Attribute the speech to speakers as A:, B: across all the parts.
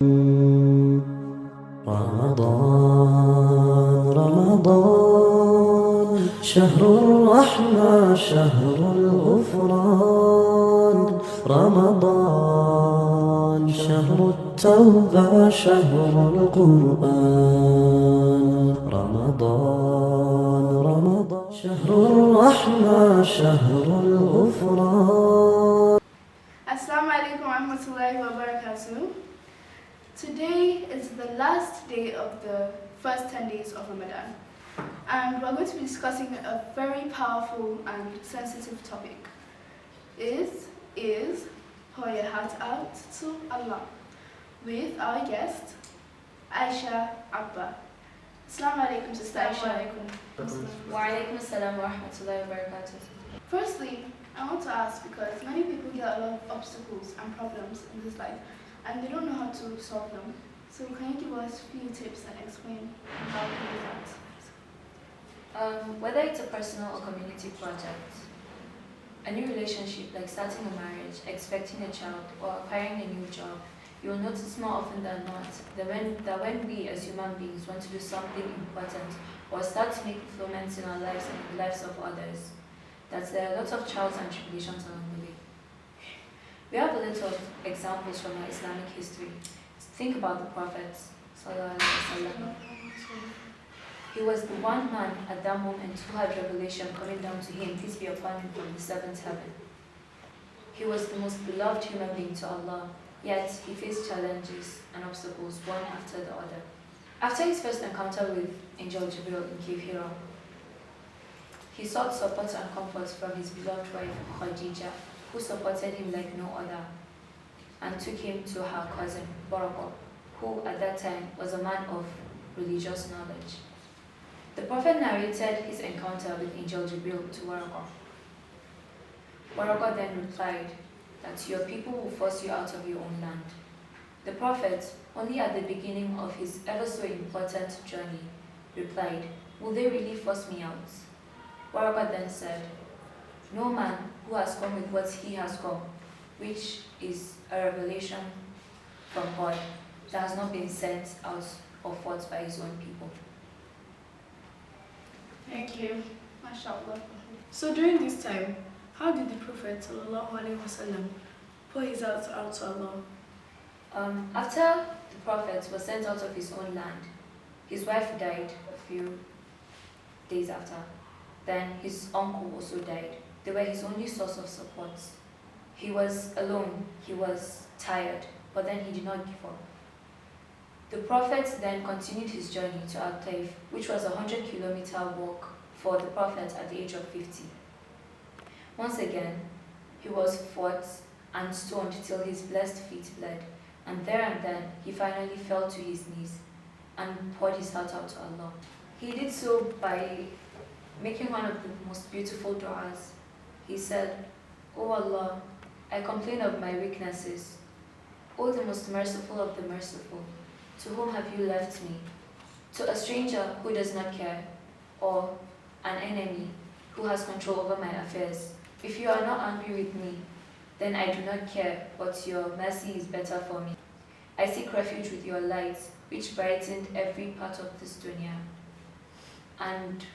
A: رمضان رمضان شهر الرحمة شهر الغفران رمضان شهر التوبة شهر القرآن رمضان شهر الرحمة شهر الغفران.
B: Assalamu alaikum wa rahmatullahi wa barakatuh. Today is the last day of the first 10 days of Ramadan, and we're going to be discussing a very powerful and sensitive topic. Is pour your heart out to Allah, with our guest Aisha Abba. Assalamu alaikum, Sister Aisha.
C: Wa alaikum assalam wa rahmatullahi wa barakatuh.
B: Firstly, I want to ask, because many people get a lot of obstacles and problems in this life and they don't know how to solve them. So can you give us a few tips and explain how to do that?
C: Whether it's a personal or community project, a new relationship like starting a marriage, expecting a child, or acquiring a new job, you will notice more often than not that when we as human beings want to do something important or start to make improvements in our lives and the lives of others, that there are lots of trials and tribulations along the way. We have a lot of examples from our Islamic history. Think about the Prophet Sallallahu Alaihi Wasallam. He was the one man at that moment who had revelation coming down to him, peace be upon him, from the seventh heaven. He was the most beloved human being to Allah, yet he faced challenges and obstacles one after the other. After his first encounter with Angel Jibril in Cave Hira, he sought support and comfort from his beloved wife Khadija, who supported him like no other, and took him to her cousin Baraka, who at that time was a man of religious knowledge. The Prophet narrated his encounter with Angel Jibril to Waraka. Waraka then replied that your people will force you out of your own land. The Prophet, only at the beginning of his ever so important journey, replied, will they really force me out? Waraka then said, no man who has come with what he has come, which is a revelation from God that has not been sent out or forth by his own people.
B: Thank you. MashaAllah. So during this time, how did the Prophet ﷺ pour his heart out to Allah?
C: After the Prophet was sent out of his own land, his wife died a few days after. Then his uncle also died. They were his only source of support. He was alone, he was tired, but then he did not give up. The Prophet then continued his journey to Al-Taif, which was a 100-kilometer walk for the Prophet at the age of 50. Once again, he was fought and stoned till his blessed feet bled, and there and then he finally fell to his knees and poured his heart out to Allah. He did so by making one of the most beautiful du'as. He said, O Allah, I complain of my weaknesses. O the most merciful of the merciful, to whom have you left me? To a stranger who does not care, or an enemy who has control over my affairs. If you are not angry with me, then I do not care, but your mercy is better for me. I seek refuge with your light, which brightened every part of this dunya and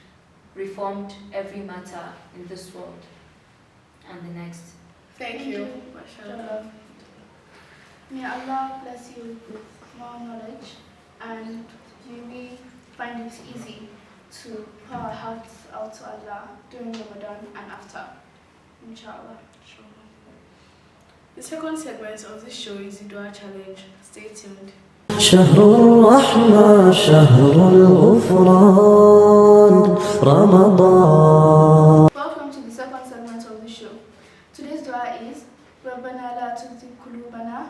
C: reformed every matter in this world and the next.
B: Thank you. MashaAllah. May Allah bless you with more knowledge, and may we find it easy to pour our hearts out to Allah during Ramadan and after. Inshallah. The second segment of this show is the Dua Challenge. Stay tuned.
A: شهر الرحمة شهر الغفران رمضان.
B: Welcome to the second segment of the show. Today's dua is ربنا لا تزغ قلوبنا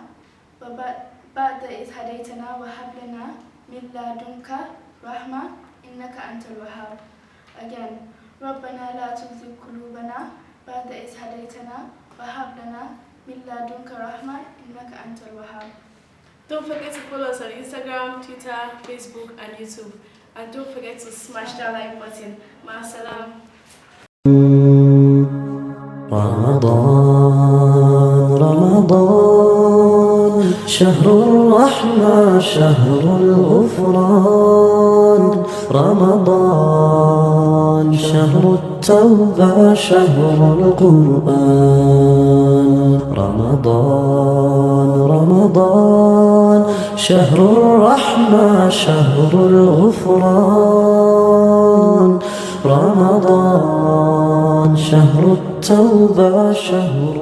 B: بعد إذ هديتنا وهب لنا من لدنك رحمة إنك أنت الوهاب. Again, ربنا لا تزغ قلوبنا بعد إذ هديتنا وهب لنا من لدنك رحمة إنك أنت الوهاب. Don't forget to follow us on Instagram, Twitter, Facebook, and YouTube. And don't forget to smash that like button. Ma'asalam.
A: رمضان شهر الرحمة شهر الغفران رمضان شهر التوبة شهر القرآن رمضان شهر الرحمة شهر الغفران رمضان شهر التوبة شهر